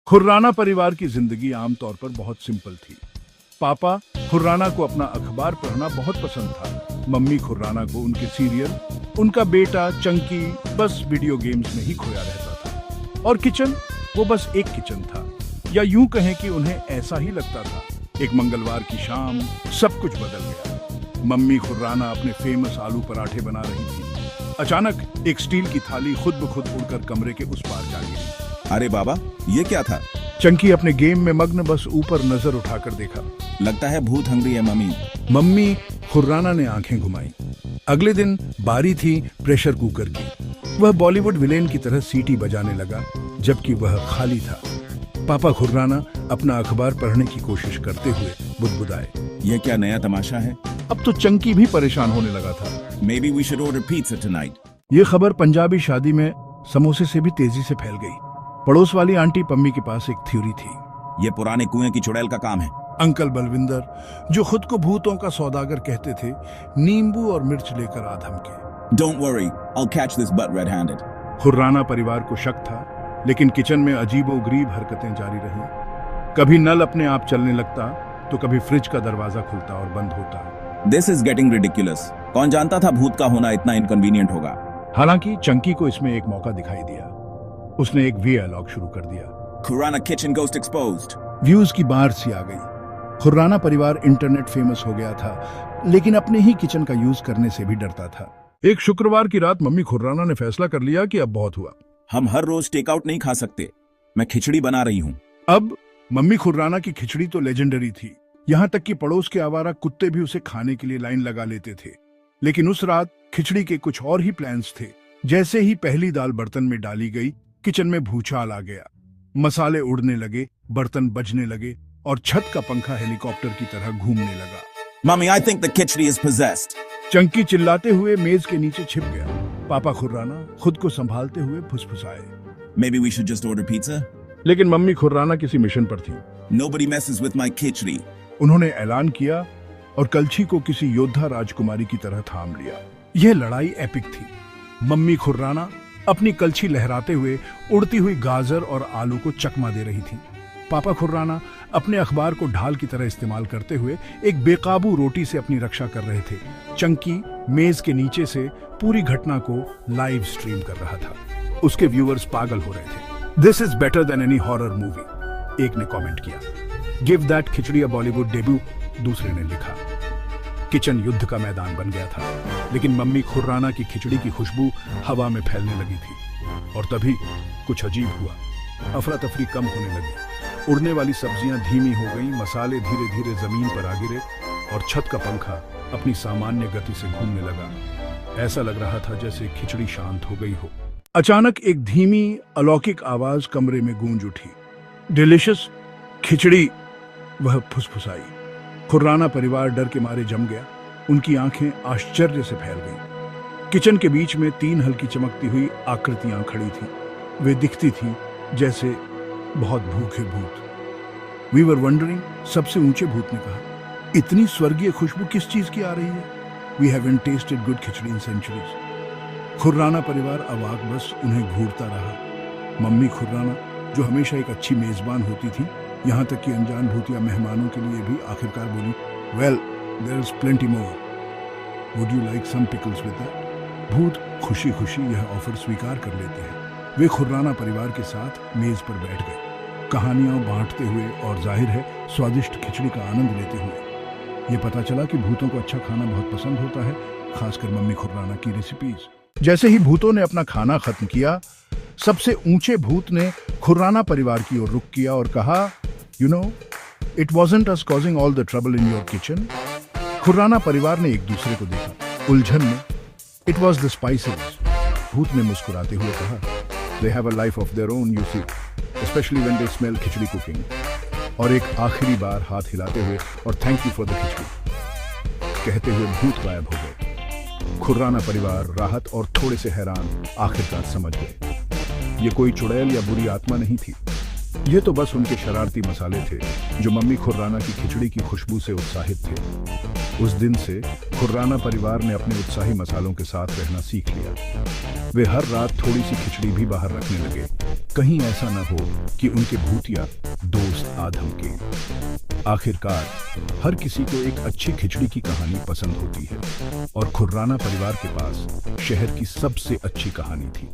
खुर्राना परिवार की जिंदगी आमतौर पर बहुत सिंपल थी। पापा खुर्राना को अपना अखबार पढ़ना बहुत पसंद था। मम्मी खुर्राना को उनके सीरियल, उनका बेटा चंकी बस वीडियो गेम्स में ही खोया रहता था। और किचन, वो बस एक किचन था, या यूं कहें कि उन्हें ऐसा ही लगता था। एक मंगलवार की शाम सब कुछ बदल गया। मम्मी खुर्राना अपने फेमस आलू पराठे बना रही थी। अचानक एक स्टील की थाली खुद ब खुद उड़कर कमरे के उस पार जा गिरी। अरे बाबा, ये क्या था? चंकी अपने गेम में मग्न बस ऊपर नजर उठाकर देखा। लगता है भूत हंगरी है मम्मी। मम्मी खुर्राना ने आंखें घुमाई। अगले दिन बारी थी प्रेशर कुकर की। वह बॉलीवुड विलेन की तरह सीटी बजाने लगा, जबकि वह खाली था। पापा खुर्राना अपना अखबार पढ़ने की कोशिश करते हुए बुदबुदाए। ये क्या नया तमाशा है? अब तो चंकी भी परेशान होने लगा था। Maybe we should order pizza tonight. ये खबर पंजाबी शादी में समोसे से भी तेजी से फैल गई। पड़ोस वाली आंटी पम्मी के पास एक थ्योरी थी। ये पुराने कुएं की चुड़ैल का काम है। अंकल बलविंदर, जो खुद को भूतों का सौदागर कहते थे, नींबू और मिर्च लेकर आ धमके। Don't worry, I'll catch this butt red-handed. Khurrana परिवार को शक था, लेकिन किचन में अजीबोगरीब हरकतें जारी रही। कभी नल अपने आप चलने लगता, तो कभी फ्रिज का दरवाजा खुलता और बंद होता। This is getting ridiculous. कौन जानता था भूत का होना इतना इनकन्वीनियंट होगा। हालांकि चंकी को इसमें एक मौका दिखाई दिया। उसने एक वीलॉग शुरू कर दिया। Khurrana kitchen ghost exposed. Views की बाढ़ सी आ गई। खुर्राना परिवार इंटरनेट फेमस हो गया था, लेकिन अपने ही किचन का यूज करने से भी डरता था। एक शुक्रवार की रात मम्मी खुर्राना ने फैसला कर लिया कि अब बहुत हुआ। हम हर रोज टेक आउट नहीं खा सकते। मैं खिचड़ी बना रही हूँ। अब मम्मी खुर्राना की खिचड़ी तो लेजेंडरी थी। यहाँ तक कि पड़ोस के आवारा कुत्ते भी उसे खाने के लिए लाइन लगा लेते थे। लेकिन उस रात खिचड़ी के कुछ और ही प्लान्स थे। जैसे ही पहली दाल बर्तन में डाली गई, किचन में भूचाल आ गया। मसाले उड़ने लगे, बर्तन बजने लगे और छत का पंखा हेलीकॉप्टर की तरह घूमने लगा। Mommy, I think the khichdi is possessed. Chunky चिल्लाते हुए मेज के नीचे छिप गया। पापा खुर्राना खुद को संभालते हुए फुसफुसाए। Maybe we should just order pizza? लेकिन मम्मी खुर्राना किसी मिशन पर थी। Nobody messes with my khichdi. उन्होंने ऐलान किया और कलछी को किसी योद्धा राजकुमारी की तरह थाम लिया। यह लड़ाई एपिक थी। मम्मी खुर्राना अपनी कलछी लहराते हुए उड़ती हुई गाजर और आलू को चकमा दे रही थी। पापा खुर्राना अपने अखबार को ढाल की तरह इस्तेमाल करते हुए एक बेकाबू रोटी से अपनी रक्षा कर रहे थे। चंकी मेज के नीचे से पूरी घटना को लाइव स्ट्रीम कर रहा था। उसके व्यूअर्स पागल हो रहे थे। This is better than any horror movie, एक ने कमेंट किया। Give that khichdi a Bollywood debut, दूसरे ने लिखा। किचन युद्ध का मैदान बन गया था, लेकिन मम्मी खुर्राना की खिचड़ी की खुशबू हवा में फैलने लगी थी। और तभी कुछ अजीब हुआ। अफरा तफरी कम होने लगी। उड़ने वाली सब्जियां धीमी हो गईं, मसाले धीरे धीरे जमीन पर आ गिरे और छत का पंखा अपनी सामान्य गति से घूमने लगा। ऐसा लग रहा था जैसे खिचड़ी शांत हो गई हो। अचानक एक धीमी अलौकिक आवाज कमरे में गूंज उठी। डिलिशियस खिचड़ी, वह फुसफुसाई। खुर्राना परिवार डर के मारे जम गया। उनकी आंखें आश्चर्य से फैल गईं। किचन के बीच में 3 हल्की चमकती हुई आकृतियां खड़ी थीं। वे दिखती थीं जैसे बहुत भूखे भूत। वी वर वंडरिंग, सबसे ऊंचे भूत ने कहा, इतनी स्वर्गीय खुशबू किस चीज की आ रही है? We haven't tested good khichdi in centuries. Khurana परिवार अवाक बस उन्हें घूरता रहा। मम्मी खुर्राना, जो हमेशा एक अच्छी मेजबान होती थी, यहाँ तक कि अनजान भूतिया मेहमानों के लिए भी आखिरकार बोली, well there is plenty more, would you like some pickles with that? भूत खुशी खुशी यह ऑफर स्वीकार कर लेते हैं। वे खुर्राना परिवार के साथ मेज पर बैठ गए, कहानियां बांटते हुए और जाहिर है स्वादिष्ट खिचड़ी का आनंद लेते हुए। ये पता चला कि भूतों को अच्छा खाना बहुत पसंद होता है, खासकर मम्मी खुर्राना की रेसिपीज। जैसे ही भूतों ने अपना खाना खत्म किया, सबसे ऊंचे भूत ने खुर्राना परिवार की ओर रुख किया और कहा, you know, it wasn't us causing all the trouble in your kitchen. Khurrana परिवार ने एक दूसरे को देखा, उलझन में। इट वॉज द स्पाइसेस, भूत ने मुस्कुराते हुए कहा। They have a life of their own, you see, especially when they smell khichdi cooking. और एक आखिरी बार हाथ हिलाते हुए और थैंक यू फॉर द खिचड़ी कहते हुए भूत गायब हो गए। खुर्राना परिवार राहत और थोड़े से हैरान आखिरकार समझ गए, ये कोई चुड़ैल या बुरी आत्मा नहीं थी, ये तो बस उनके शरारती मसाले थे जो मम्मी खुर्राना की खिचड़ी की खुशबू से उत्साहित थे। उस दिन से खुर्राना परिवार ने अपने उत्साही मसालों के साथ रहना सीख लिया। वे हर रात थोड़ी सी खिचड़ी भी बाहर रखने लगे, कहीं ऐसा न हो कि उनके भूतिया दोस्त आ धमके। आखिरकार हर किसी को एक अच्छी खिचड़ी की कहानी पसंद होती है और खुर्राना परिवार के पास शहर की सबसे अच्छी कहानी थी।